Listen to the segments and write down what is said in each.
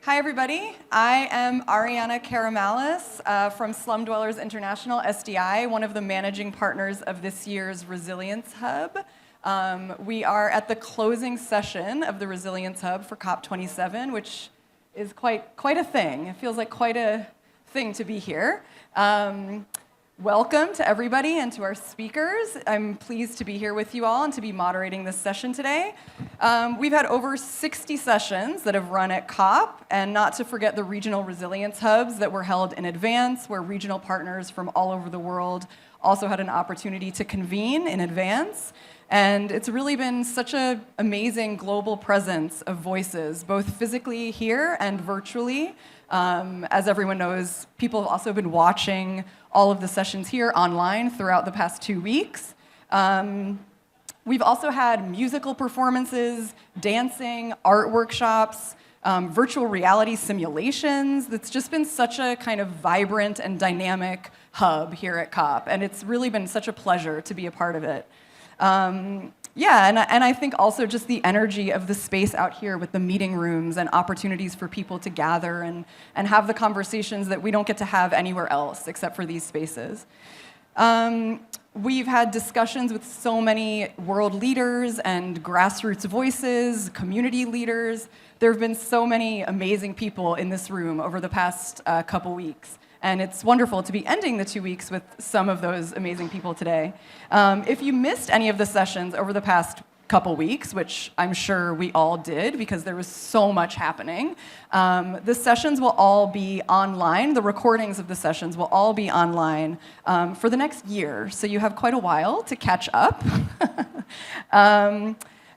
Hi, everybody. I am Ariana Karamalis from Slum Dwellers International, SDI, one of the managing partners of this year's Resilience Hub. We are at the closing session of the Resilience Hub for COP27, which is quite a thing. It feels like quite a thing to be here. Welcome to everybody and to our speakers. I'm pleased to be here with you all and to be moderating this session today. We've had over 60 sessions that have run at COP, and not to forget the regional resilience hubs that were held in advance, where regional partners from all over the world also had an opportunity to convene in advance. And it's really been such an amazing global presence of voices, both physically here and virtually. As everyone knows, people have also been watching all of the sessions here online throughout the past 2 weeks. We've also had musical performances, dancing, art workshops, virtual reality simulations. It's just been such a kind of vibrant and dynamic hub here at COP, and it's really been such a pleasure to be a part of it. And I think also just the energy of the space out here with the meeting rooms and opportunities for people to gather and have the conversations that we don't get to have anywhere else except for these spaces. We've had discussions with so many world leaders and grassroots voices, community leaders. There have been so many amazing people in this room over the past couple weeks. And it's wonderful to be ending the 2 weeks with some of those amazing people today. If you missed any of the sessions over the past couple weeks, which I'm sure we all did because there was so much happening, the sessions will all be online. The recordings of the sessions will all be online for the next year. So you have quite a while to catch up.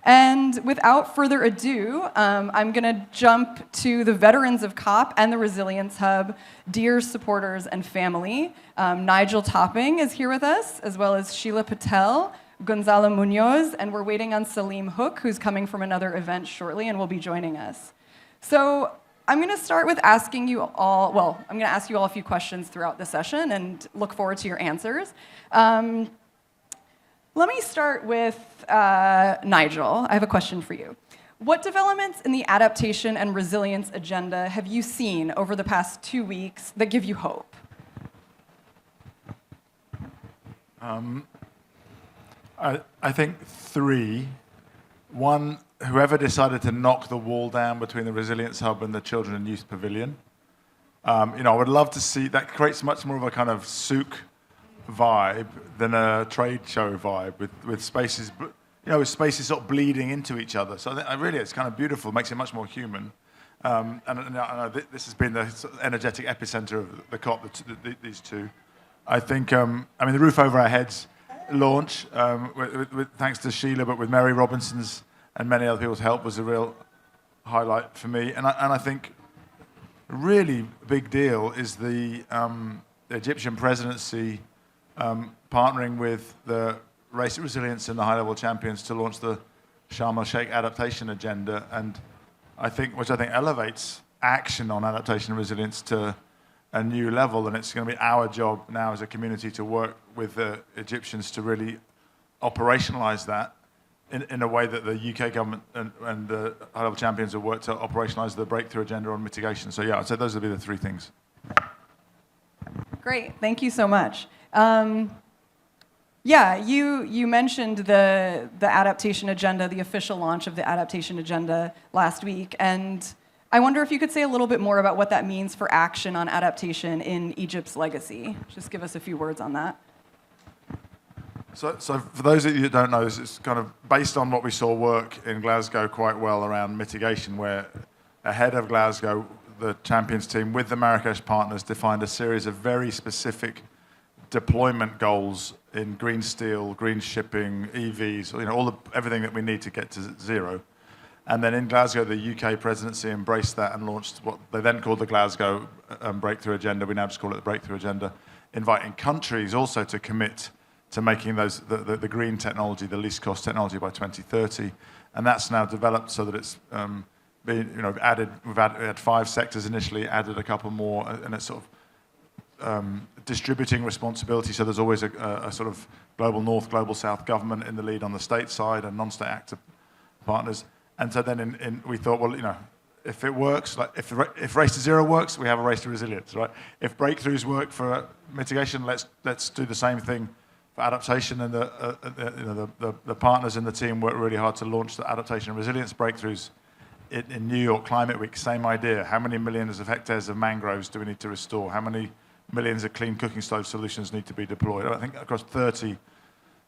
And without further ado, I'm going to jump to the veterans of COP and the Resilience Hub, dear supporters and family. Nigel Topping is here with us, as well as Sheila Patel, Gonzalo Munoz, and we're waiting on Salim Hook, who's coming from another event shortly and will be joining us. So I'm going to start with asking you all, I'm going to ask you all a few questions throughout the session and look forward to your answers. Let me start with Nigel. I have a question for you. What developments in the adaptation and resilience agenda have you seen over the past 2 weeks that give you hope? I think three. One, whoever decided to knock the wall down between the Resilience Hub and the Children and Youth Pavilion. I would love to see, that creates much more of a kind of souk vibe than a trade show vibe with spaces, with spaces sort of bleeding into each other. So I think really it's kind of beautiful, makes it much more human. And I know this has been the sort of energetic epicenter of the COP, these two. I think, the roof over our heads launch, thanks to Sheila, but with Mary Robinson's and many other people's help, was a real highlight for me. And I think a really big deal is the Egyptian presidency partnering with the Race Resilience and the high-level champions to launch the Sharm el-Sheikh adaptation agenda, and which I think elevates action on adaptation and resilience to a new level. And it's going to be our job now as a community to work with the Egyptians to really operationalize that in a way that the UK government and the high-level champions have worked to operationalize the breakthrough agenda on mitigation. So yeah, I'd say those would be the three things. Great, thank you so much. You mentioned the adaptation agenda, the official launch of the adaptation agenda last week, and I wonder if you could say a little bit more about what that means for action on adaptation in Egypt's legacy. Just give us a few words on that. So for those of you that don't know, this is kind of based on what we saw work in Glasgow quite well around mitigation, where ahead of Glasgow, the champions team with the Marrakesh partners defined a series of very specific deployment goals in green steel, green shipping, EVs, everything that we need to get to zero. And then in Glasgow, the UK presidency embraced that and launched what they then called the Glasgow Breakthrough Agenda. We now just call it the Breakthrough Agenda, inviting countries also to commit to making those the green technology, the least cost technology by 2030. And that's now developed so that it's been added. We had 5 sectors initially, added a couple more, and it's sort of distributing responsibility. So there's always a sort of global north, global south government in the lead on the state side and non-state actor partners. And so then we thought, if it works, like if Race to Zero works, we have a Race to Resilience, right? If breakthroughs work for mitigation, let's do the same thing for adaptation. And the partners in the team work really hard to launch the adaptation and resilience breakthroughs in New York Climate Week. Same idea. How many millions of hectares of mangroves do we need to restore? How many millions of clean cooking stove solutions need to be deployed? I think across 30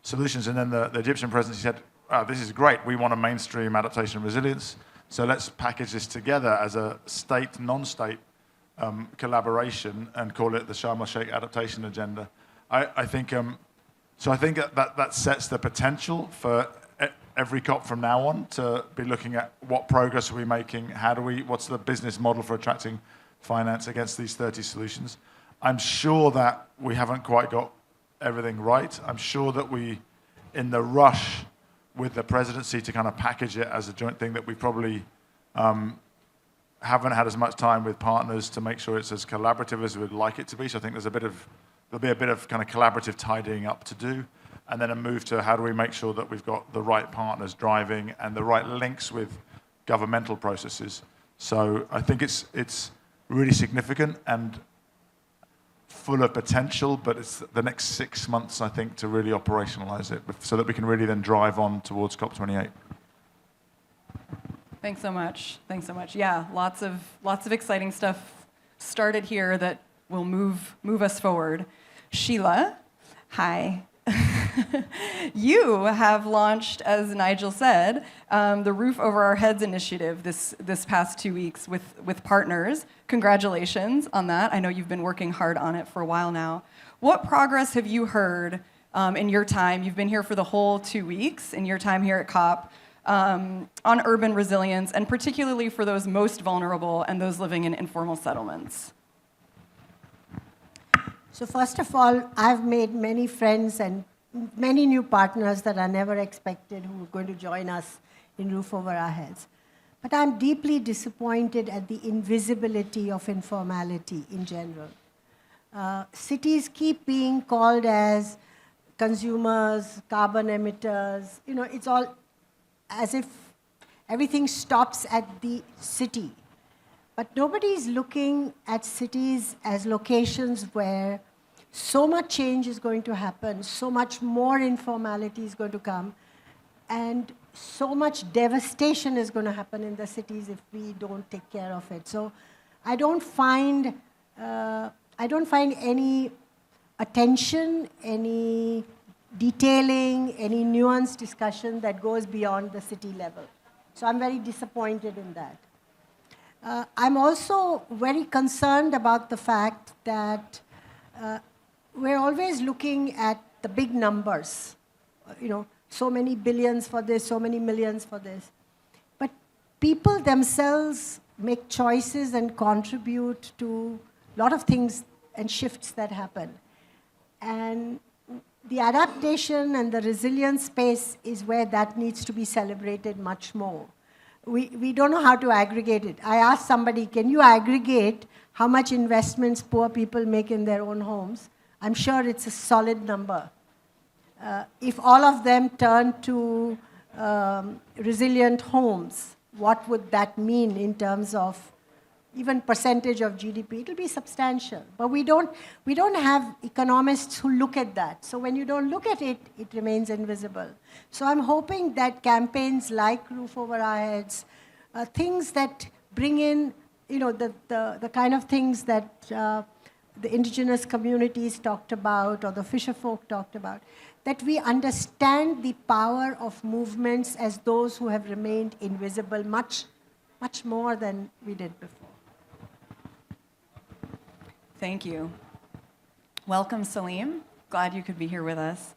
solutions. And then the Egyptian presidency said, this is great. We want to mainstream adaptation and resilience. So let's package this together as a state, non-state collaboration and call it the Sharm el-Sheikh Adaptation Agenda. I think that sets the potential for every COP from now on to be looking at what progress are we making, what's the business model for attracting finance against these 30 solutions. I'm sure that we haven't quite got everything right. I'm sure that we, in the rush with the presidency to kind of package it as a joint thing, that we probably haven't had as much time with partners to make sure it's as collaborative as we'd like it to be. So I think there'll be a bit of kind of collaborative tidying up to do, and then a move to how do we make sure that we've got the right partners driving and the right links with governmental processes. So I think it's really significant and full of potential, but it's the next 6 months, I think, to really operationalize it so that we can really then drive on towards COP28. Thanks so much. Thanks so much. Yeah, lots of exciting stuff started here that will move us forward. Sheila, hi. You have launched, as Nigel said, the Roof Over Our Heads initiative this past 2 weeks with partners. Congratulations on that. I know you've been working hard on it for a while now. What progress have you heard in your time? You've been here for the whole 2 weeks, in your time here at COP, on urban resilience, and particularly for those most vulnerable and those living in informal settlements? So first of all, I've made many friends and many new partners that I never expected who are going to join us in Roof Over Our Heads. But I'm deeply disappointed at the invisibility of informality in general. Cities keep being called as consumers, carbon emitters. You know, it's all as if everything stops at the city. But nobody is looking at cities as locations where so much change is going to happen, so much more informality is going to come, and so much devastation is going to happen in the cities if we don't take care of it. So I don't find any attention, any detailing, any nuanced discussion that goes beyond the city level. So I'm very disappointed in that. I'm also very concerned about the fact that we're always looking at the big numbers, you know, so many billions for this, so many millions for this. But people themselves make choices and contribute to a lot of things and shifts that happen. And the adaptation and the resilience space is where that needs to be celebrated much more. We don't know how to aggregate it. I asked somebody, can you aggregate how much investments poor people make in their own homes? I'm sure it's a solid number. If all of them turn to resilient homes, what would that mean in terms of even percentage of GDP? It'll be substantial. But we don't have economists who look at that. So when you don't look at it, it remains invisible. So I'm hoping that campaigns like Roof Over Our Heads, things that bring in, you know, the kind of things that the indigenous communities talked about or the fisher folk talked about, that we understand the power of movements as those who have remained invisible much, much more than we did before. Thank you. Welcome, Salim. Glad you could be here with us.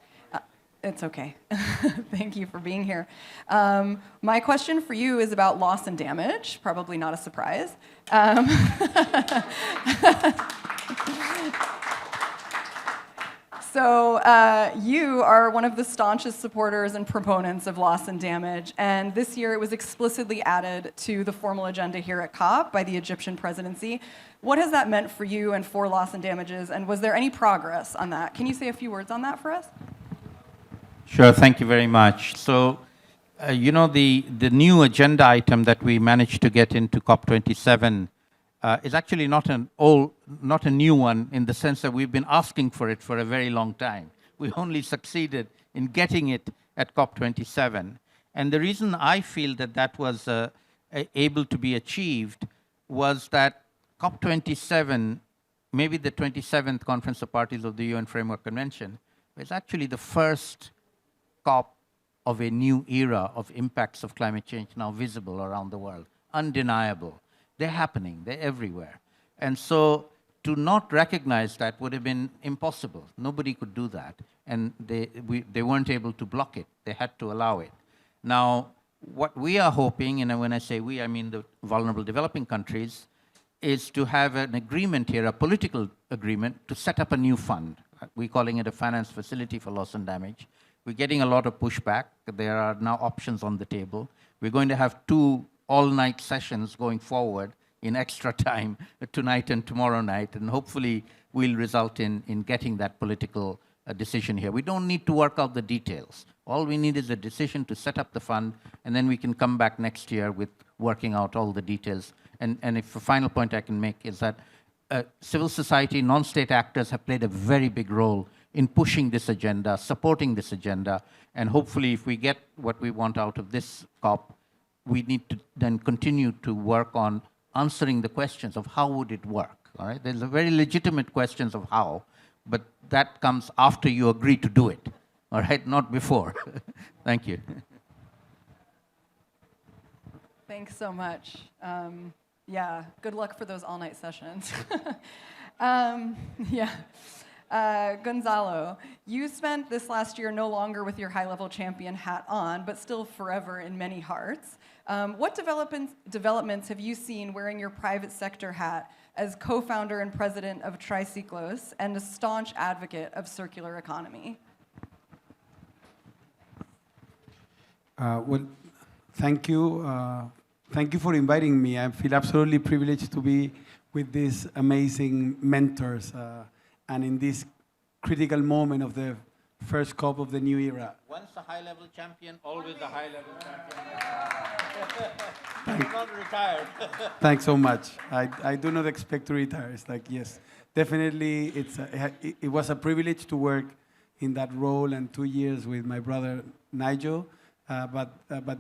It's okay. Thank you for being here. My question for you is about loss and damage, probably not a surprise. So you are one of the staunchest supporters and proponents of loss and damage, and this year it was explicitly added to the formal agenda here at COP by the Egyptian presidency. What has that meant for you and for loss and damages, and was there any progress on that? Can you say a few words on that for us? Sure, thank you very much. So The new agenda item that we managed to get into COP27 is actually not a new one in the sense that we've been asking for it for a very long time. We only succeeded in getting it at COP27. And the reason I feel that that was able to be achieved was that COP27, maybe the 27th Conference of Parties of the UN Framework Convention, was actually the first COP of a new era of impacts of climate change now visible around the world, undeniable. They're happening, they're everywhere. And so to not recognize that would have been impossible. Nobody could do that. And they weren't able to block it. They had to allow it. Now, what we are hoping, and when I say we, I mean the vulnerable developing countries, is to have an agreement here, a political agreement, to set up a new fund. We're calling it a finance facility for loss and damage. We're getting a lot of pushback. There are now options on the table. We're going to have 2 all-night sessions going forward in extra time tonight and tomorrow night, and hopefully will result in getting that political decision here. We don't need to work out the details. All we need is a decision to set up the fund, and then we can come back next year with working out all the details. And if a final point I can make is that civil society, non-state actors have played a very big role in pushing this agenda, supporting this agenda, and hopefully if we get what we want out of this COP, we need to then continue to work on answering the questions of how would it work, all right? There's a very legitimate questions of how, but that comes after you agree to do it, all right, not before. Thank you. Thanks so much. Yeah, good luck for those all-night sessions. Yeah. Gonzalo, you spent this last year no longer with your high-level champion hat on, but still forever in many hearts. What developments have you seen wearing your private sector hat as co-founder and president of Triciclos and a staunch advocate of circular economy? Well, thank you. Thank you for inviting me. I feel absolutely privileged to be with these amazing mentors and in this critical moment of the first COP of the new era. Once a high-level champion, always a high-level champion. I'm not retired. Thanks so much. I do not expect to retire. It's like, yes, definitely it was a privilege to work in that role and 2 years with my brother Nigel, but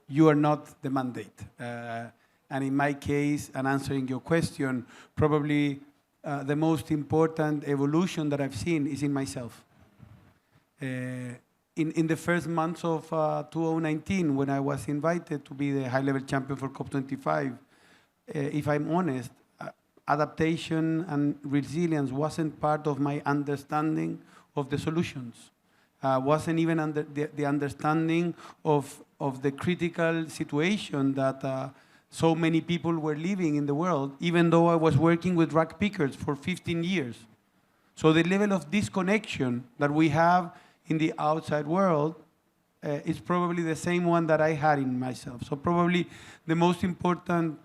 you are not the mandate. And in my case, and answering your question, probably the most important evolution that I've seen is in myself. In the first months of 2019, when I was invited to be the high-level champion for COP25, if I'm honest, adaptation and resilience wasn't part of my understanding of the solutions. Wasn't even under the understanding of the critical situation that so many people were living in the world, even though I was working with rag pickers for 15 years. So the level of disconnection that we have in the outside world is probably the same one that I had in myself. So probably the most important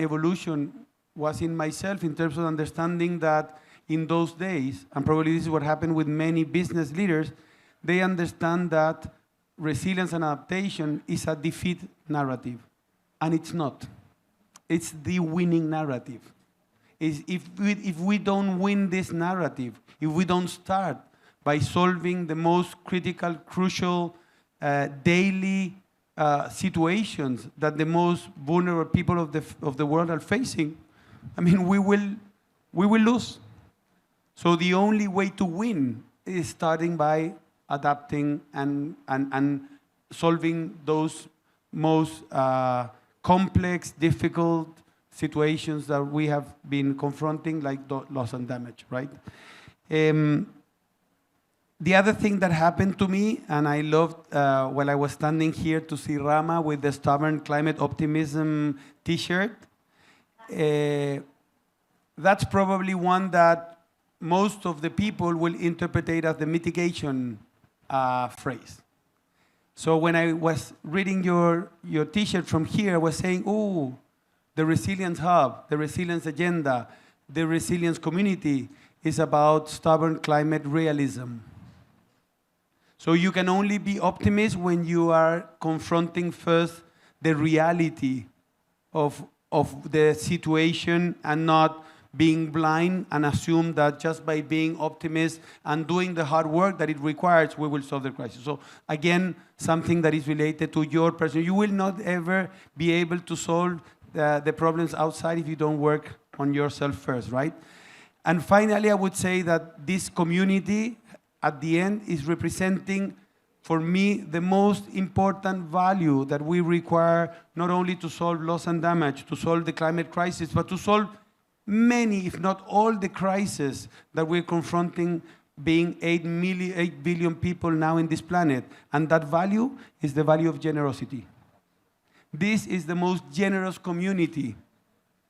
evolution was in myself in terms of understanding that in those days, and probably this is what happened with many business leaders, they understand that resilience and adaptation is a defeat narrative, and it's not. It's the winning narrative. If we don't win this narrative, if we don't start by solving the most critical, crucial, daily situations that the most vulnerable people of the world are facing, I mean, we will lose. So the only way to win is starting by adapting and solving those most complex, difficult situations that we have been confronting, like loss and damage, right? The other thing that happened to me, and I loved while I was standing here to see Rama with the Stubborn Climate Optimism t-shirt, that's probably one that most of the people will interpret as the mitigation phrase. So when I was reading your t-shirt from here, I was saying, oh, the Resilience Hub, the Resilience Agenda, the Resilience Community is about stubborn climate realism. So you can only be optimist when you are confronting first the reality of the situation and not being blind and assume that just by being optimist and doing the hard work that it requires, we will solve the crisis. So again, something that is related to your person. You will not ever be able to solve the problems outside if you don't work on yourself first, right? And finally, I would say that this community at the end is representing, for me, the most important value that we require not only to solve loss and damage, to solve the climate crisis, but to solve many, if not all, the crises that we're confronting, being 8 billion people now in this planet. And that value is the value of generosity. This is the most generous community.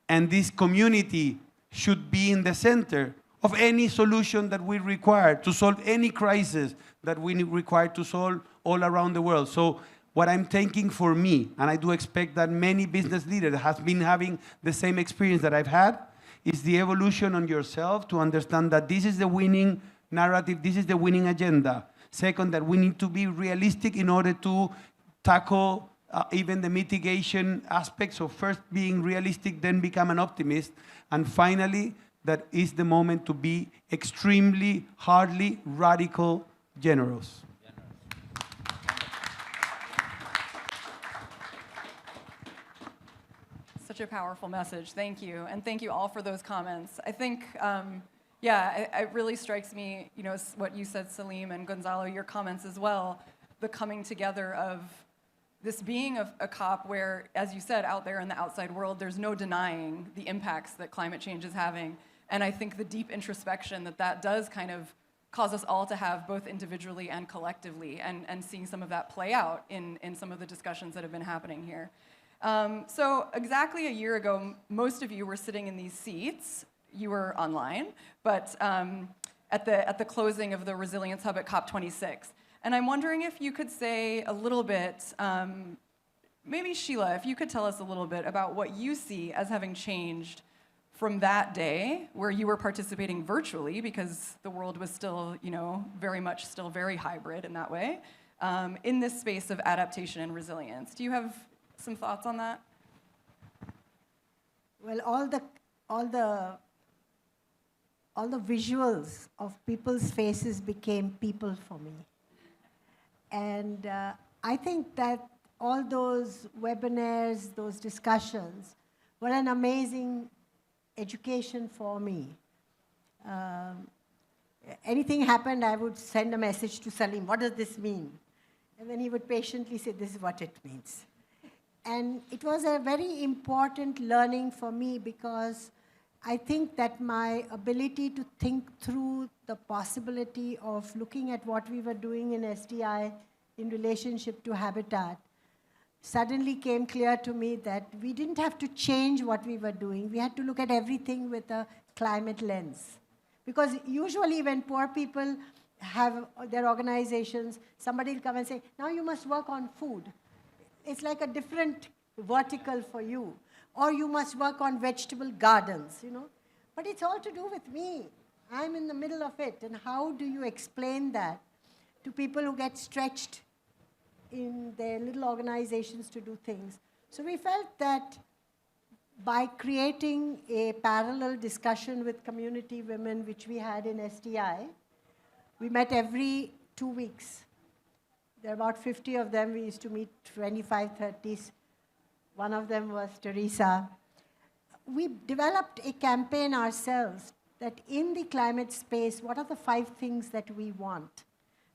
And this community should be in the center of any solution that we require to solve any crisis that we require to solve all around the world. So what I'm taking for me, and I do expect that many business leaders have been having the same experience that I've had, is the evolution on yourself to understand that this is the winning narrative, this is the winning agenda. Second, that we need to be realistic in order to tackle even the mitigation aspects. So first being realistic, then become an optimist. And finally, that is the moment to be extremely, hardly, radical, generous. Such a powerful message. Thank you. And thank you all for those comments. I think, it really strikes me, what you said, Salim, and Gonzalo, your comments as well, the coming together of this being a COP where, as you said, out there in the outside world, there's no denying the impacts that climate change is having. And I think the deep introspection that does kind of cause us all to have both individually and collectively, and seeing some of that play out in some of the discussions that have been happening here. So exactly a year ago, most of you were sitting in these seats. You were online, but at the closing of the Resilience Hub at COP26. And I'm wondering if you could say a little bit, maybe Sheila, if you could tell us a little bit about what you see as having changed from that day, where you were participating virtually because the world was still, very much still very hybrid in that way, in this space of adaptation and resilience. Do you have some thoughts on that? Well, all the visuals of people's faces became people for me. And I think that all those webinars, those discussions, were an amazing education for me. Anything happened, I would send a message to Salim, what does this mean? And then he would patiently say, this is what it means. And it was a very important learning for me because I think that my ability to think through the possibility of looking at what we were doing in SDI in relationship to habitat suddenly came clear to me that we didn't have to change what we were doing. We had to look at everything with a climate lens. Because usually when poor people have their organizations, somebody will come and say, now you must work on food. It's like a different vertical for you. Or you must work on vegetable gardens, But it's all to do with me. I'm in the middle of it. And how do you explain that to people who get stretched in their little organizations to do things? So we felt that by creating a parallel discussion with community women, which we had in SDI, we met every 2 weeks. There are about 50 of them. We used to meet 25, 30s. One of them was Teresa. We developed a campaign ourselves that in the climate space, what are the 5 things that we want?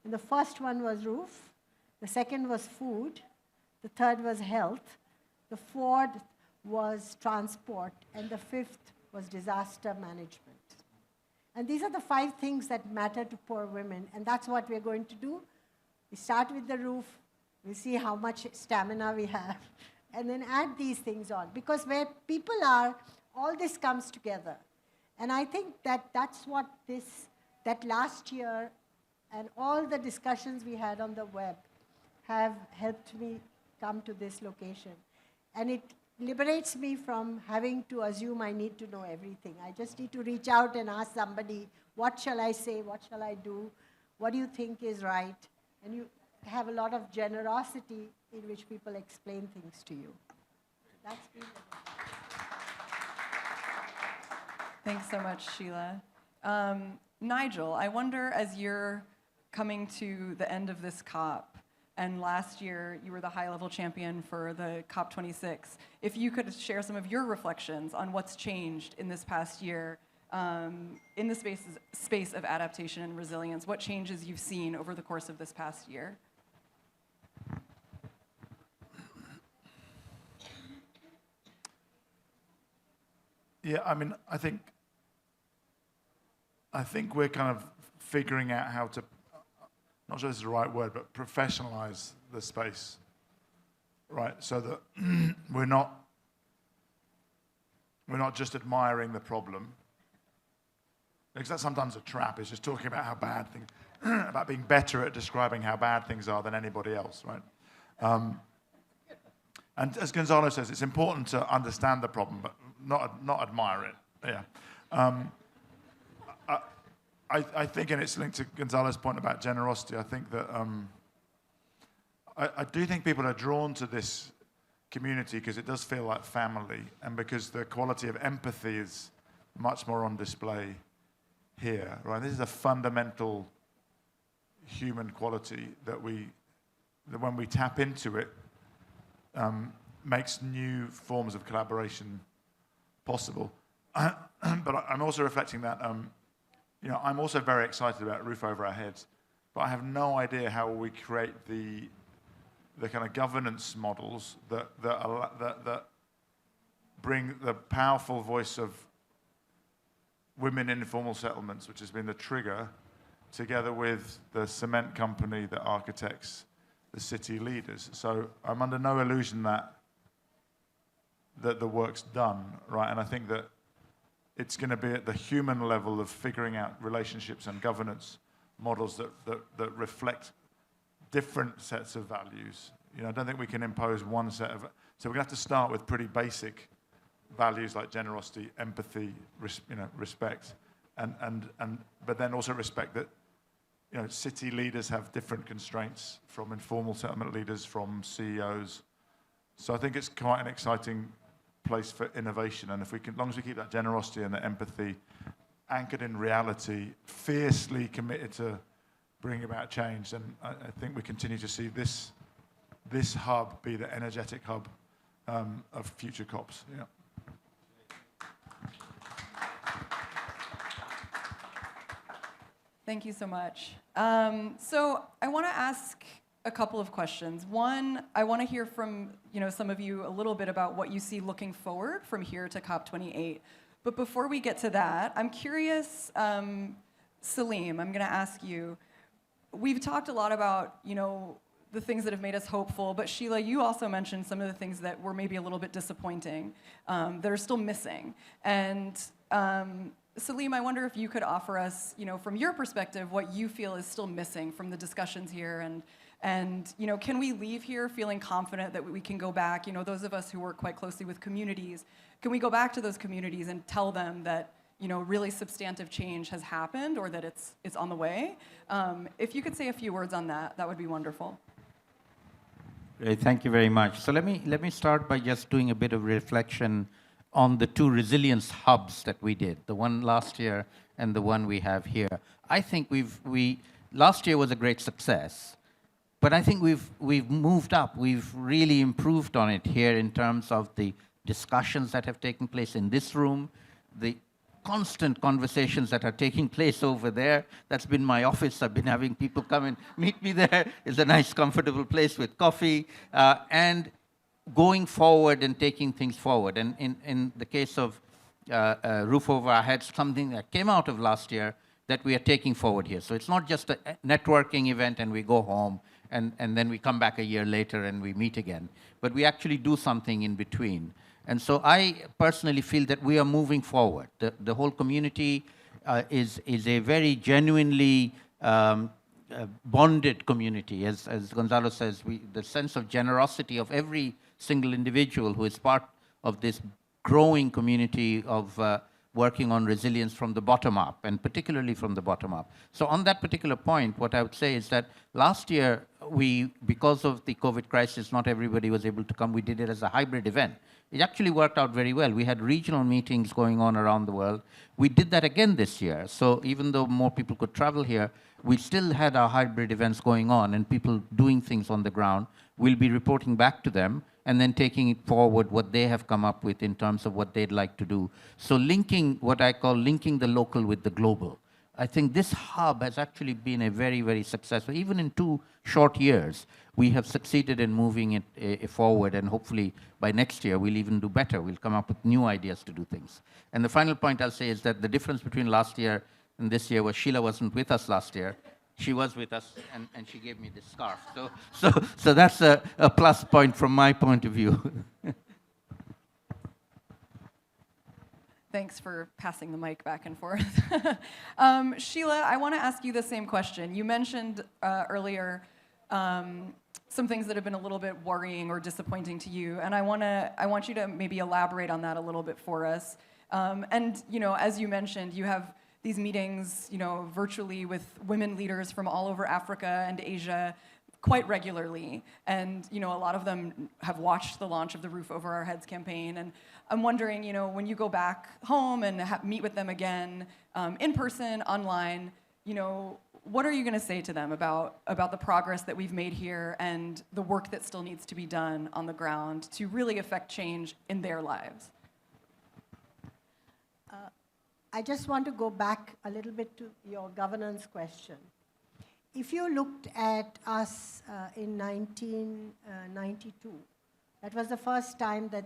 And the first one was roof. The second was food. The third was health. The fourth was transport. And the fifth was disaster management. And these are the 5 things that matter to poor women. And that's what we're going to do. We start with the roof. We see how much stamina we have. And then add these things on. Because where people are, all this comes together. And I think that that's what that last year and all the discussions we had on the web have helped me come to this location. And it liberates me from having to assume I need to know everything. I just need to reach out and ask somebody, what shall I say? What shall I do? What do you think is right? and you have a lot of generosity in which people explain things to you. That's been Thanks so much, Sheila. Nigel, I wonder, as you're coming to the end of this COP, and last year you were the high-level champion for the COP26, if you could share some of your reflections on what's changed in this past year in the space of adaptation and resilience, what changes you've seen over the course of this past year? Yeah, I mean, I think we're kind of figuring out how to, not sure this is the right word, but professionalize the space, right? So that we're not just admiring the problem, because that's sometimes a trap. It's just talking about how bad things, about being better at describing how bad things are than anybody else, right? And as Gonzalo says, it's important to understand the problem, but not admire it. Yeah. I think, and it's linked to Gonzalo's point about generosity, I think that I do think people are drawn to this community because it does feel like family, and because the quality of empathy is much more on display here, right? This is a fundamental human quality that when we tap into it, makes new forms of collaboration possible. But I'm also reflecting that, I'm also very excited about Roof Over Our Heads, but I have no idea how we create the kind of governance models that bring the powerful voice of women in informal settlements, which has been the trigger, together with the cement company that architects the city leaders. So I'm under no illusion that the work's done, right? And I think that it's going to be at the human level of figuring out relationships and governance models that reflect different sets of values. I don't think we can impose one set of. So we're going to have to start with pretty basic values like generosity, empathy, respect, but then also respect that city leaders have different constraints from informal settlement leaders, from CEOs. So I think it's quite an exciting place for innovation, and as long as we keep that generosity and the empathy anchored in reality, fiercely committed to bring about change, then I think we continue to see this hub be the energetic hub of future COPs. Yeah. Thank you so much. So I want to ask a couple of questions. One, I want to hear from some of you a little bit about what you see looking forward from here to COP28. But before we get to that, I'm curious, Salim, I'm going to ask you. We've talked a lot about the things that have made us hopeful, but Sheila, you also mentioned some of the things that were maybe a little bit disappointing, that are still missing. And Salim, I wonder if you could offer us, from your perspective, what you feel is still missing from the discussions here, and can we leave here feeling confident that we can go back, those of us who work quite closely with communities, can we go back to those communities and tell them that, really substantive change has happened, or that it's on the way? If you could say a few words on that, that would be wonderful. Great, thank you very much. So let me start by just doing a bit of reflection on the two resilience hubs that we did, the one last year and the one we have here. I think last year was a great success, but I think we've moved up. We've really improved on it here in terms of the discussions that have taken place in this room, the constant conversations that are taking place over there. That's been my office. I've been having people come and meet me there. It's a nice, comfortable place with coffee. And going forward and taking things forward. And in the case of Roof Over Our Heads, something that came out of last year that we are taking forward here. So it's not just a networking event and we go home and then we come back a year later and we meet again. But we actually do something in between. And so I personally feel that we are moving forward. The whole community is a very genuinely bonded community. As Gonzalo says, the sense of generosity of every single individual who is part of this growing community of working on resilience from the bottom up, and particularly from the bottom up. So on that particular point, what I would say is that last year, because of the COVID crisis, not everybody was able to come. We did it as a hybrid event. It actually worked out very well. We had regional meetings going on around the world. We did that again this year. So even though more people could travel here, we still had our hybrid events going on and people doing things on the ground. We'll be reporting back to them and then taking it forward what they have come up with in terms of what they'd like to do. So linking, what I call linking the local with the global. I think this hub has actually been a very, very successful, even in 2 short years, we have succeeded in moving it forward, and hopefully by next year we'll even do better. We'll come up with new ideas to do things. And the final point I'll say is that the difference between last year and this year was Sheila wasn't with us last year. She was with us, and she gave me this scarf. So that's a plus point from my point of view. Thanks for passing the mic back and forth. Sheila, I want to ask you the same question. You mentioned earlier some things that have been a little bit worrying or disappointing to you, and I want you to maybe elaborate on that a little bit for us. And as you mentioned, you have these meetings, virtually with women leaders from all over Africa and Asia quite regularly. And, a lot of them have watched the launch of the Roof Over Our Heads campaign. And I'm wondering, when you go back home and meet with them again, in person, online, what are you going to say to them about the progress that we've made here and the work that still needs to be done on the ground to really affect change in their lives? I just want to go back a little bit to your governance question. If you looked at us in 1992, that was the first time that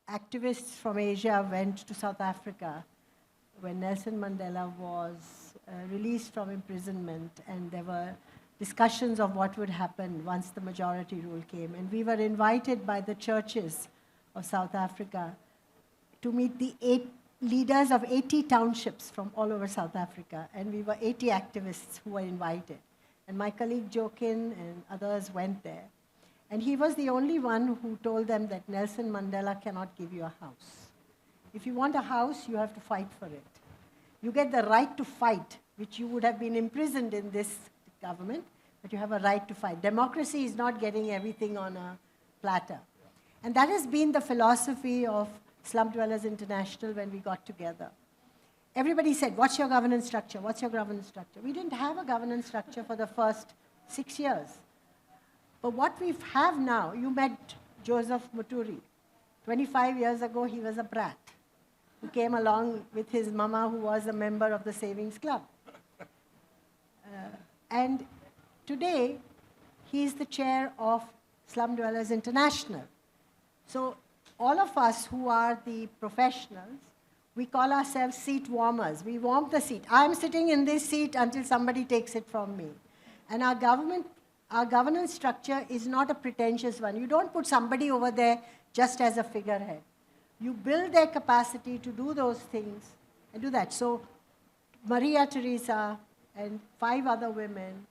activists from Asia went to South Africa when Nelson Mandela was released from imprisonment, and there were discussions of what would happen once the majority rule came. And we were invited by the churches of South Africa to meet the leaders of 80 townships from all over South Africa, and we were 80 activists who were invited. And my colleague Jokin and others went there. And he was the only one who told them that Nelson Mandela cannot give you a house. If you want a house, you have to fight for it. You get the right to fight, which you would have been imprisoned in this government, but you have a right to fight. Democracy is not getting everything on a platter. And that has been the philosophy of Slum Dwellers International when we got together. Everybody said, what's your governance structure? What's your governance structure? We didn't have a governance structure for the first 6 years. But what we have now, you met Joseph Muturi. 25 years ago, he was a brat who came along with his mama, who was a member of the Savings Club. And today, he is the chair of Slum Dwellers International. So all of us who are the professionals, we call ourselves seat warmers. We warm the seat. I'm sitting in this seat until somebody takes it from me. And our governance structure is not a pretentious one. You don't put somebody over there just as a figurehead. You build their capacity to do those things and do that. So Maria Teresa and 5 other women,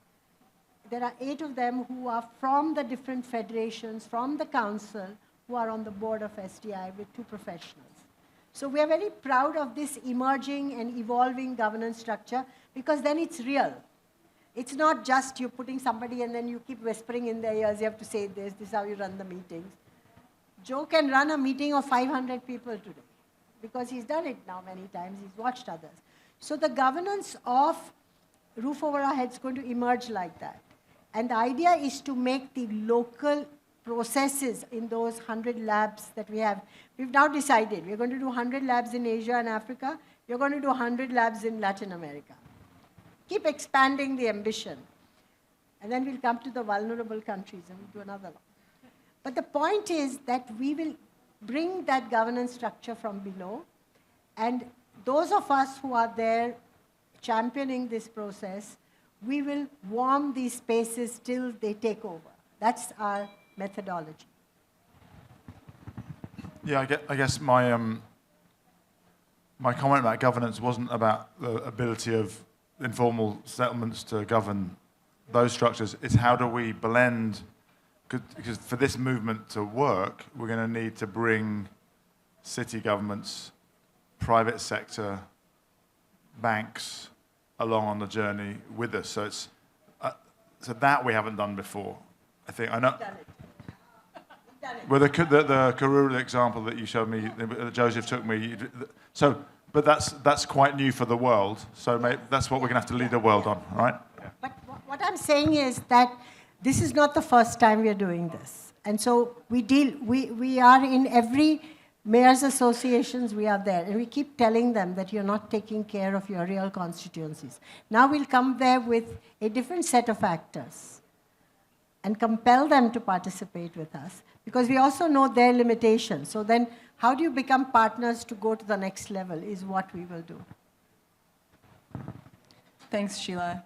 there are 8 of them who are from the different federations, from the council, who are on the board of SDI with 2 professionals. So we are very proud of this emerging and evolving governance structure, because then it's real. It's not just you putting somebody and then you keep whispering in their ears, you have to say this is how you run the meetings. Joe can run a meeting of 500 people today, because he's done it now many times, he's watched others. So the governance of Roof Over Our Heads is going to emerge like that. And the idea is to make the local processes in those 100 labs that we have. We've now decided we're going to do 100 labs in Asia and Africa. We're going to do 100 labs in Latin America. Keep expanding the ambition. And then we'll come to the vulnerable countries and we'll do another one. But the point is that we will bring that governance structure from below. And those of us who are there championing this process, we will warm these spaces till they take over. That's our methodology. Yeah, I guess my comment about governance wasn't about the ability of informal settlements to govern those structures. It's how do we blend, because for this movement to work, we're going to need to bring city governments, private sector, banks along on the journey with us. So it's so that we haven't done before. I think I know. Well, the Karura example that you showed me, that Joseph took me. So, but that's quite new for the world. So that's what we're going to have to lead the world on, right? Yeah. But what I'm saying is that this is not the first time we are doing this. And so we are in every mayors associations, we are there. And we keep telling them that you're not taking care of your real constituencies. Now we'll come there with a different set of actors and compel them to participate with us, because we also know their limitations. So then how do you become partners to go to the next level is what we will do. Thanks, Sheila.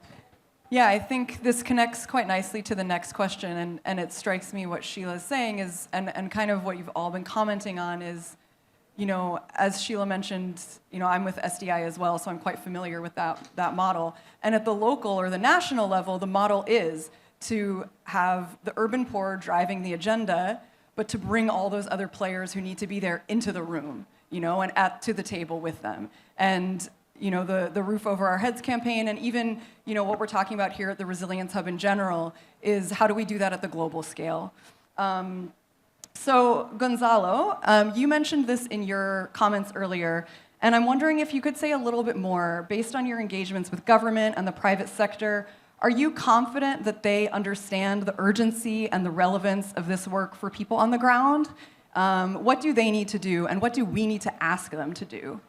Yeah, I think this connects quite nicely to the next question, and it strikes me what Sheila's saying is, and kind of what you've all been commenting on is, you know, as Sheila mentioned, you know, I'm with SDI as well, so I'm quite familiar with that model. And at the local or the national level, the model is to have the urban poor driving the agenda, but to bring all those other players who need to be there into the room, you know, and to the table with them. And you know, the Roof Over Our Heads campaign, and even, you know, what we're talking about here at the Resilience Hub in general is how do we do that at the global scale? So Gonzalo, you mentioned this in your comments earlier, and I'm wondering if you could say a little bit more, based on your engagements with government and the private sector, are you confident that they understand the urgency and the relevance of this work for people on the ground? What do they need to do, and what do we need to ask them to do?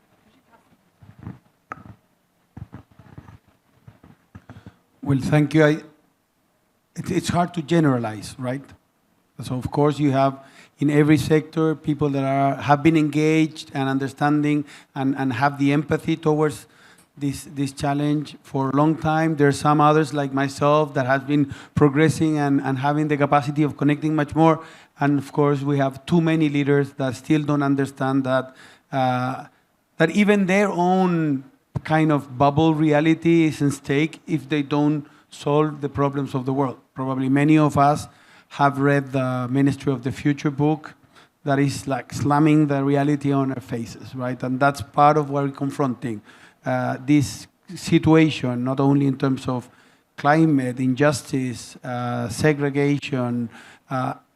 Well, thank you. It's hard to generalize, right? So, of course, you have in every sector people that have been engaged and understanding and have the empathy towards this challenge for a long time. There are some others like myself that have been progressing and having the capacity of connecting much more. And, of course, we have too many leaders that still don't understand that, that even their own kind of bubble reality is in stake if they don't solve the problems of the world. Probably many of us have read the Ministry of the Future book that is like slamming the reality on our faces, right? And that's part of what we're confronting. This situation, not only in terms of climate, injustice, segregation,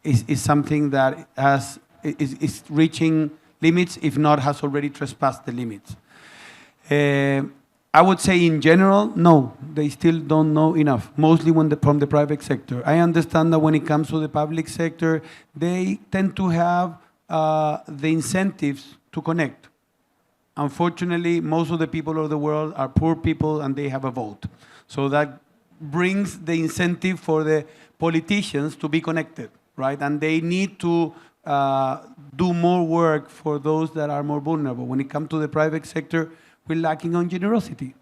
is something that is reaching limits, if not has already trespassed the limits. I would say in general, no, they still don't know enough, mostly from the private sector. I understand that when it comes to the public sector, they tend to have the incentives to connect. Unfortunately, most of the people of the world are poor people and they have a vote. So that brings the incentive for the politicians to be connected, right? And they need to do more work for those that are more vulnerable. When it comes to the private sector, we're lacking on generosity.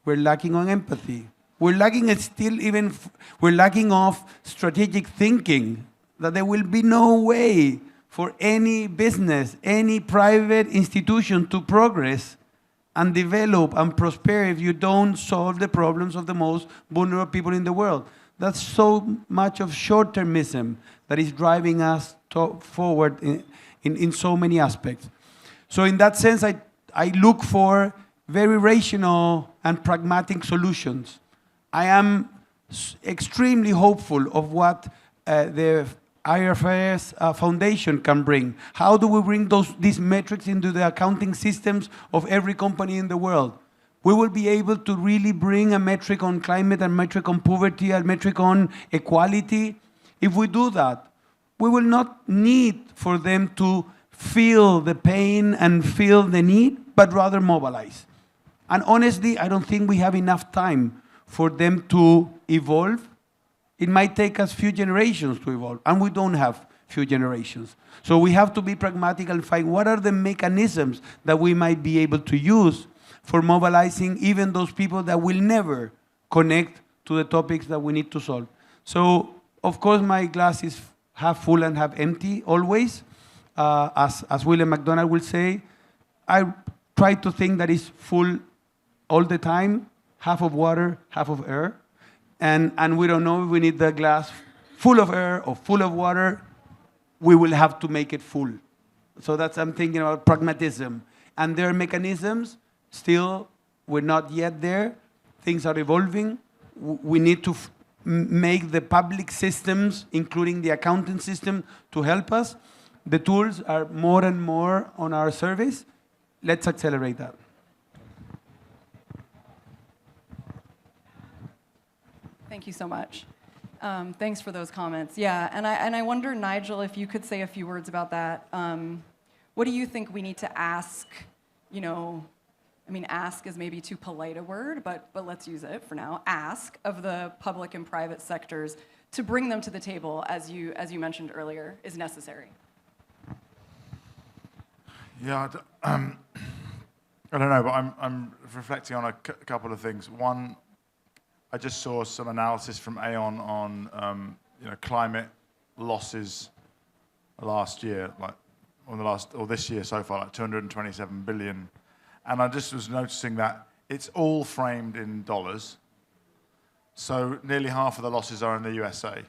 We're lacking on empathy. We're lacking we're lacking of strategic thinking, that there will be no way for any business, any private institution to progress and develop and prosper if you don't solve the problems of the most vulnerable people in the world. That's so much of short-termism that is driving us forward in so many aspects. So in that sense, I look for very rational and pragmatic solutions. I am extremely hopeful of what the IFRS Foundation can bring. How do we bring these metrics into the accounting systems of every company in the world? We will be able to really bring a metric on climate, a metric on poverty, a metric on equality. If we do that, we will not need for them to feel the pain and feel the need, but rather mobilize. And honestly, I don't think we have enough time for them to evolve. It might take us few generations to evolve, and we don't have few generations. So we have to be pragmatic and find what are the mechanisms that we might be able to use for mobilizing even those people that will never connect to the topics that we need to solve. So, of course, my glass is half full and half empty always. As William McDonald will say, I try to think that it's full all the time, half of water, half of air. And we don't know if we need the glass full of air or full of water. We will have to make it full. So that's, I'm thinking about pragmatism. And there are mechanisms, still, we're not yet there. Things are evolving. We need to make the public systems, including the accounting system, to help us. The tools are more and more on our service. Let's accelerate that. Thank you so much. Thanks for those comments. Yeah, and I wonder, Nigel, if you could say a few words about that. What do you think we need to ask? I mean, ask is maybe too polite a word, but let's use it for now. Ask of the public and private sectors to bring them to the table, as you mentioned earlier, is necessary. Yeah, I don't know, but I'm reflecting on a couple of things. One, I just saw some analysis from Aon on climate losses last year, or this year so far, like 227 billion. And I just was noticing that it's all framed in dollars. So nearly half of the losses are in the USA.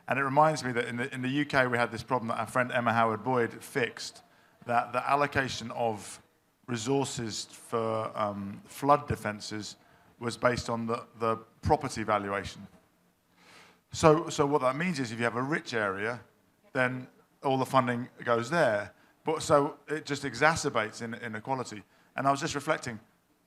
And it reminds me that in the UK we had this problem that our friend Emma Howard Boyd fixed, that the allocation of resources for flood defences was based on the property valuation. So what that means is if you have a rich area, then all the funding goes there. But so it just exacerbates inequality. And I was just reflecting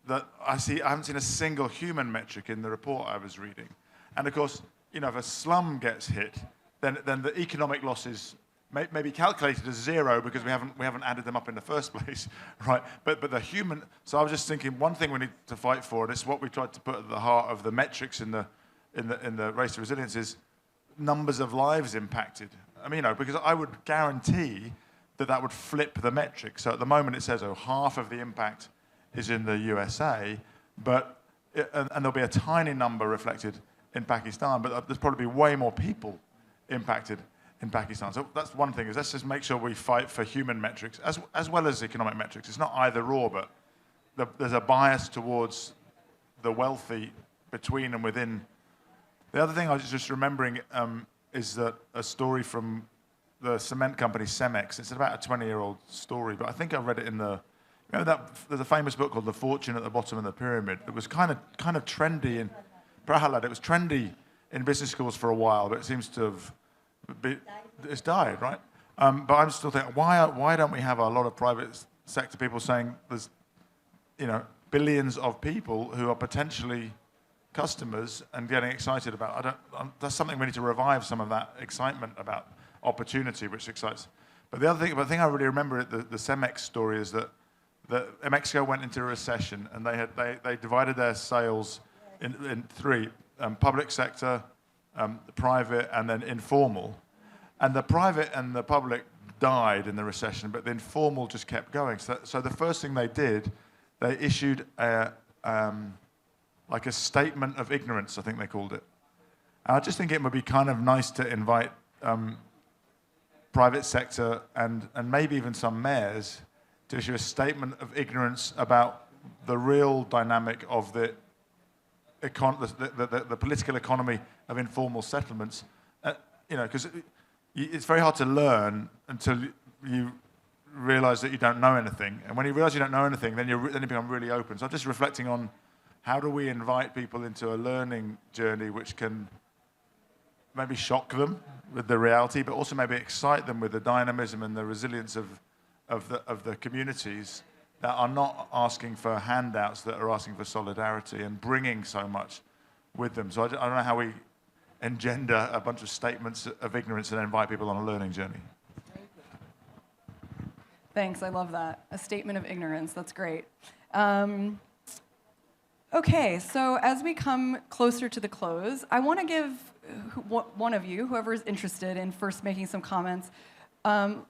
that I haven't seen a single human metric in the report I was reading. And of course, if a slum gets hit, then the economic losses may be calculated as zero because we haven't added them up in the first place, right? But the human. So I was just thinking one thing we need to fight for, and it's what we tried to put at the heart of the metrics in the race to resilience, is numbers of lives impacted. I mean, because I would guarantee that would flip the metric. So at the moment it says, half of the impact is in the USA, and there'll be a tiny number reflected in Pakistan, but there's probably way more people impacted in Pakistan. So that's one thing, is let's just make sure we fight for human metrics as well as economic metrics. It's not either or, but there's a bias towards the wealthy between and within. The other thing I was just remembering is that a story from the cement company Cemex. It's about a 20-year-old story, but I think I read it in there's a famous book called The Fortune at the Bottom of the Pyramid. It was kind of trendy in Prahalad. It was trendy in business schools for a while, but it seems to have it's died, right? But I'm still thinking, why don't we have a lot of private sector people saying there's billions of people who are potentially customers and getting excited about? That's something we need to revive, some of that excitement about opportunity, which excites. But the thing I really remember the Cemex story is that Mexico went into a recession and they divided their sales in three: public sector, private, and then informal. And the private and the public died in the recession, but the informal just kept going. So the first thing they did, they issued a statement of ignorance, I think they called it. And I just think it would be kind of nice to invite private sector and maybe even some mayors to issue a statement of ignorance about the real dynamic of the political economy of informal settlements. Because it's very hard to learn until you realize that you don't know anything. And when you realize you don't know anything, then you become really open. So I'm just reflecting on how do we invite people into a learning journey which can maybe shock them with the reality, but also maybe excite them with the dynamism and the resilience of the communities that are not asking for handouts, that are asking for solidarity and bringing so much with them. So I don't know how we engender a bunch of statements of ignorance and invite people on a learning journey. Thanks, I love that. A statement of ignorance, that's great. Okay, so as we come closer to the close, I want to give one of you, whoever is interested in first making some comments on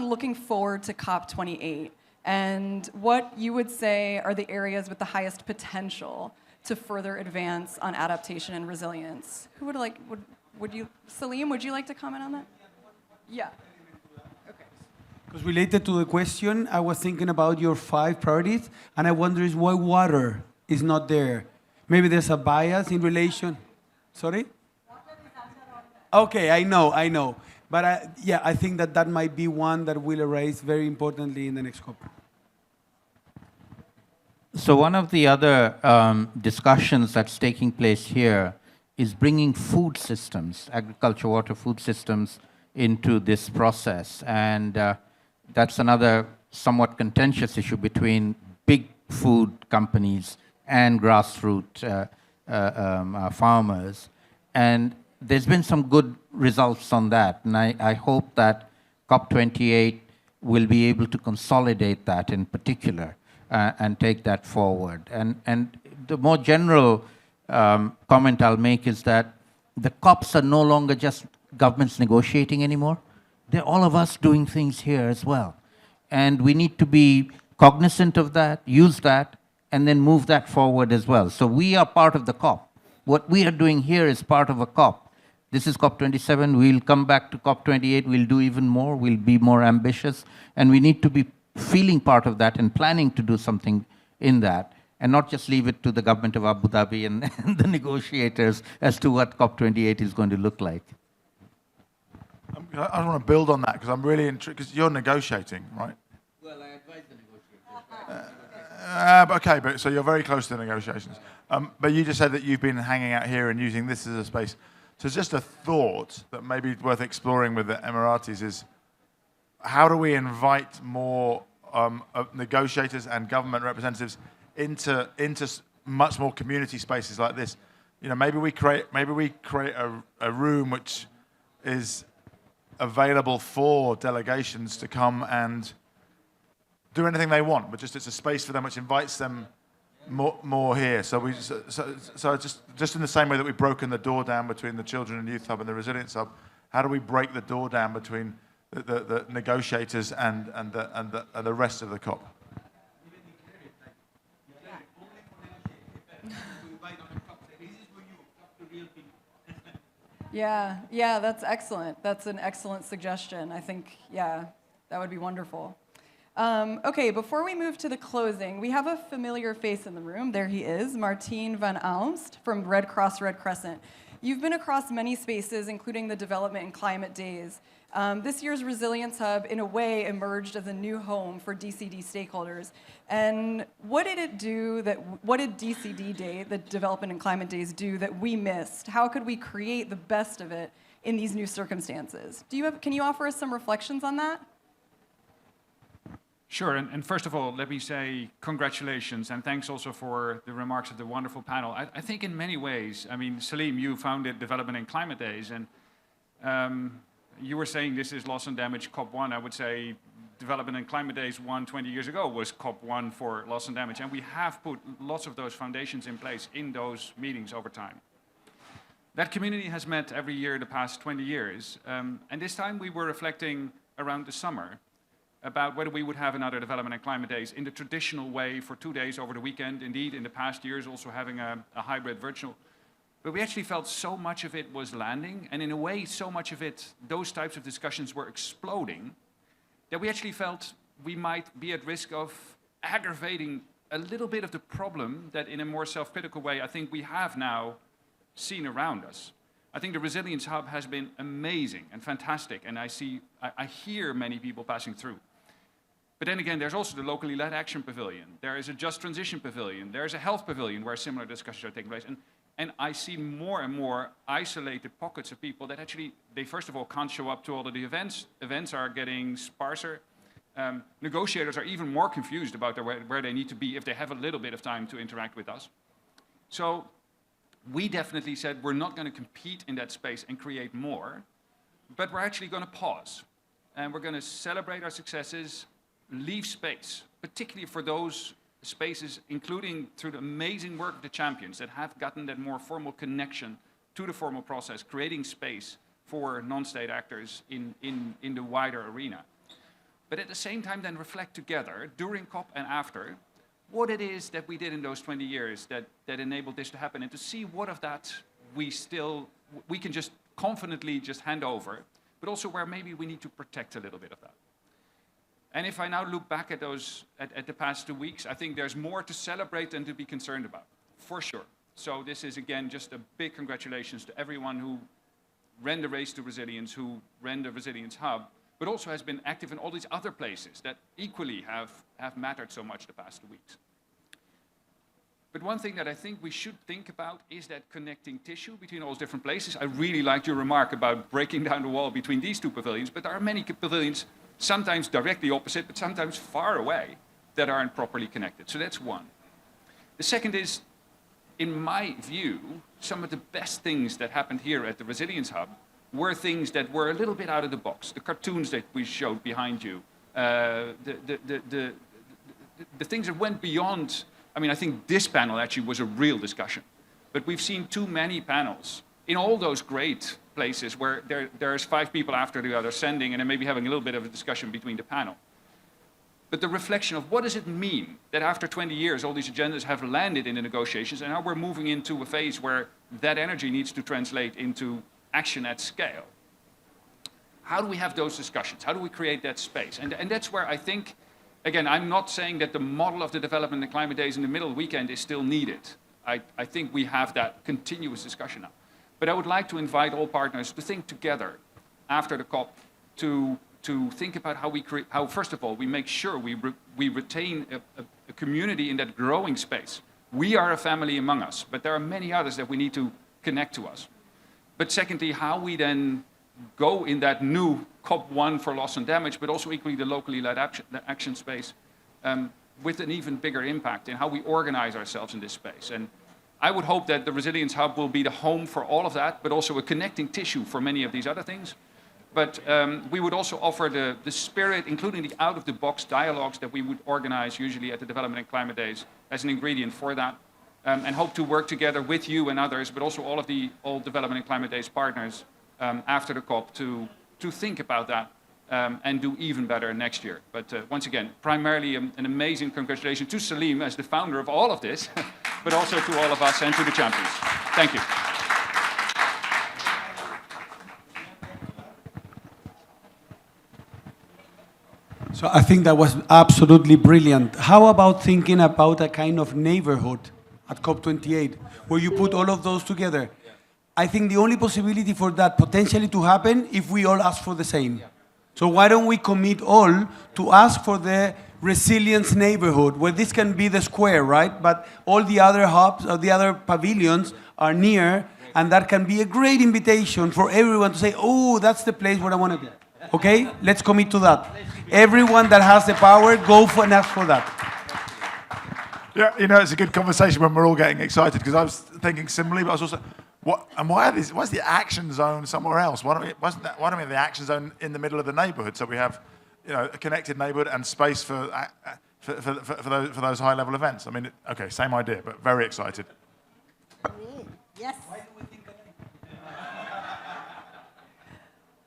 looking forward to COP28 and what you would say are the areas with the highest potential to further advance on adaptation and resilience. Who would like, would you, Salim, would you like to comment on that? Yeah. Okay. Because related to the question, I was thinking about your 5 priorities, and I wonder why water is not there. Maybe there's a bias in relation. Sorry? Okay, I know. But I think that might be one that will arise very importantly in the next COP. So one of the other discussions that's taking place here is bringing food systems, agriculture, water, food systems into this process. And that's another somewhat contentious issue between big food companies and grassroots farmers. And there's been some good results on that. And I hope that COP28 will be able to consolidate that in particular and take that forward. And the more general comment I'll make is that the COPs are no longer just governments negotiating anymore. They're all of us doing things here as well. And we need to be cognizant of that, use that, and then move that forward as well. So we are part of the COP. What we are doing here is part of a COP. This is COP27. We'll come back to COP28. We'll do even more. We'll be more ambitious. And we need to be feeling part of that and planning to do something in that, and not just leave it to the government of Abu Dhabi and the negotiators as to what COP28 is going to look like. I want to build on that because I'm really intrigued, because you're negotiating, right? Well, I advise the negotiators. Okay, but so you're very close to the negotiations. But you just said that you've been hanging out here and using this as a space. So just a thought that may be worth exploring with the Emiratis is, how do we invite more negotiators and government representatives into much more community spaces like this? You know, maybe we create a room which is available for delegations to come and do anything they want, but just it's a space for them which invites them more here. So just in the same way that we've broken the door down between the Children and Youth Hub and the Resilience Hub, how do we break the door down between the negotiators and the rest of the COP? Yeah, that's excellent. That's an excellent suggestion. I think, yeah, that would be wonderful. Okay, before we move to the closing, we have a familiar face in the room. There he is, Martien van Almst from Red Cross Red Crescent. You've been across many spaces, including the Development and Climate Days. This year's Resilience Hub, in a way, emerged as a new home for DCD stakeholders. And what did DCD Day, the Development and Climate Days, do that we missed? How could we create the best of it in these new circumstances? Can you offer us some reflections on that? Sure, and first of all, let me say congratulations and thanks also for the remarks of the wonderful panel. I think in many ways, I mean, Salim, you founded Development and Climate Days, and you were saying this is loss and damage COP1. I would say Development and Climate Days 20 years ago was COP1 for loss and damage, and we have put lots of those foundations in place in those meetings over time. That community has met every year the past 20 years, and this time we were reflecting around the summer about whether we would have another Development and Climate Days in the traditional way for 2 days over the weekend. Indeed, in the past years, also having a hybrid virtual. But we actually felt so much of it was landing, and in a way, so much of it, those types of discussions were exploding, that we actually felt we might be at risk of aggravating a little bit of the problem that in a more self-critical way, I think we have now seen around us. I think the Resilience Hub has been amazing and fantastic, and I hear many people passing through. But then again, there's also the locally led action pavilion. There is a just transition pavilion. There's a health pavilion where similar discussions are taking place. And I see more and more isolated pockets of people that actually, they first of all can't show up to all of the events. Events are getting sparser. Negotiators are even more confused about where they need to be if they have a little bit of time to interact with us. So we definitely said we're not going to compete in that space and create more, but we're actually going to pause. And we're going to celebrate our successes, leave space, particularly for those spaces, including through the amazing work of the champions that have gotten that more formal connection to the formal process, creating space for non-state actors in the wider arena. But at the same time then reflect together, during COP and after, what it is that we did in those 20 years that enabled this to happen, and to see what of that we can just confidently just hand over, but also where maybe we need to protect a little bit of that. And if I now look back at the past 2 weeks, I think there's more to celebrate than to be concerned about, for sure. So this is, again, just a big congratulations to everyone who ran the race to resilience, who ran the Resilience Hub, but also has been active in all these other places that equally have mattered so much the past 2 weeks. But one thing that I think we should think about is that connecting tissue between all those different places. I really liked your remark about breaking down the wall between these two pavilions, but there are many pavilions, sometimes directly opposite, but sometimes far away, that aren't properly connected. So that's one. The second is, in my view, some of the best things that happened here at the Resilience Hub were things that were a little bit out of the box. The cartoons that we showed behind you, the things that went beyond. I mean, I think this panel actually was a real discussion. But we've seen too many panels in all those great places where there's 5 people after the other sending and then maybe having a little bit of a discussion between the panel. But the reflection of what does it mean that after 20 years all these agendas have landed in the negotiations and now we're moving into a phase where that energy needs to translate into action at scale. How do we have those discussions? How do we create that space? And that's where I think, again, I'm not saying that the model of the development and climate days in the middle of the weekend is still needed. I think we have that continuous discussion now. But I would like to invite all partners to think together after the COP to think about how first of all, we make sure we retain a community in that growing space. We are a family among us, but there are many others that we need to connect to us. But secondly, how we then go in that new COP1 for loss and damage, but also equally the locally led action space with an even bigger impact in how we organize ourselves in this space. And I would hope that the Resilience Hub will be the home for all of that, but also a connecting tissue for many of these other things. But we would also offer the spirit, including the out-of-the-box dialogues that we would organize usually at the Development and Climate Days as an ingredient for that. And hope to work together with you and others, but also all of the Development and Climate Days partners after the COP to think about that and do even better next year. But once again, primarily an amazing congratulations to Salim as the founder of all of this, but also to all of us and to the champions. Thank you. So I think that was absolutely brilliant. How about thinking about a kind of neighborhood at COP28, where you put all of those together? I think the only possibility for that potentially to happen if we all ask for the same. So why don't we commit all to ask for the resilience neighborhood, where this can be the square, right? But all the other hubs or the other pavilions are near, and that can be a great invitation for everyone to say, oh, that's the place where I want to be. Okay, let's commit to that. Everyone that has the power, go for and ask for that. Yeah, you know, it's a good conversation when we're all getting excited, because I was thinking similarly, but I was also, why's the action zone somewhere else? Why don't we have the action zone in the middle of the neighborhood, so we have, you know, a connected neighborhood and space for those high-level events? I mean, okay, same idea, but very excited. Yes.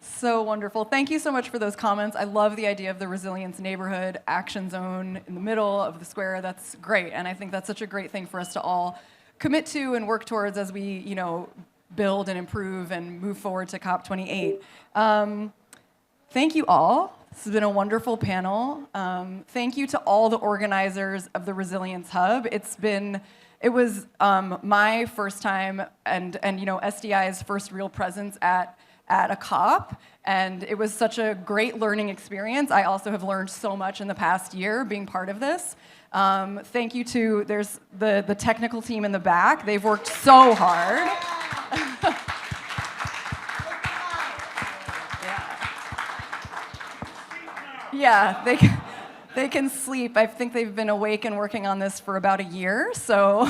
So wonderful. Thank you so much for those comments. I love the idea of the resilience neighborhood action zone in the middle of the square. That's great, and I think that's such a great thing for us to all commit to and work towards as we, you know, build and improve and move forward to COP28. Thank you all. This has been a wonderful panel. Thank you to all the organizers of the Resilience Hub. It was my first time and you know, SDI's first real presence at a COP, and it was such a great learning experience. I also have learned so much in the past year being part of this. Thank you to, there's the technical team in the back. They've worked so hard. Yeah, they can sleep. I think they've been awake and working on this for about a year. So,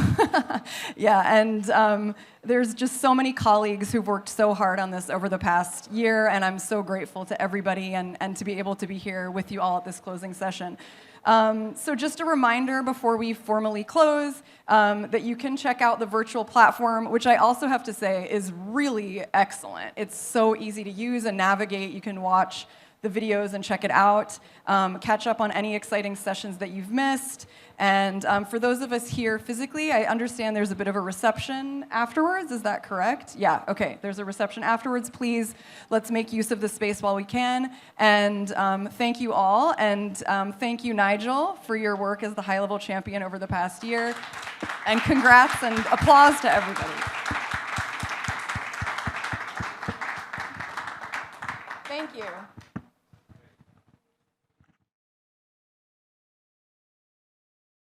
yeah, and there's just so many colleagues who've worked so hard on this over the past year, and I'm so grateful to everybody and to be able to be here with you all at this closing session. So just a reminder before we formally close that you can check out the virtual platform, which I also have to say is really excellent. It's so easy to use and navigate. You can watch the videos and check it out, catch up on any exciting sessions that you've missed. And for those of us here physically, I understand there's a bit of a reception afterwards. Is that correct? Yeah, okay, there's a reception afterwards. Please, let's make use of the space while we can. And thank you all. And thank you, Nigel, for your work as the high-level champion over the past year. And congrats and applause to everybody. Thank you.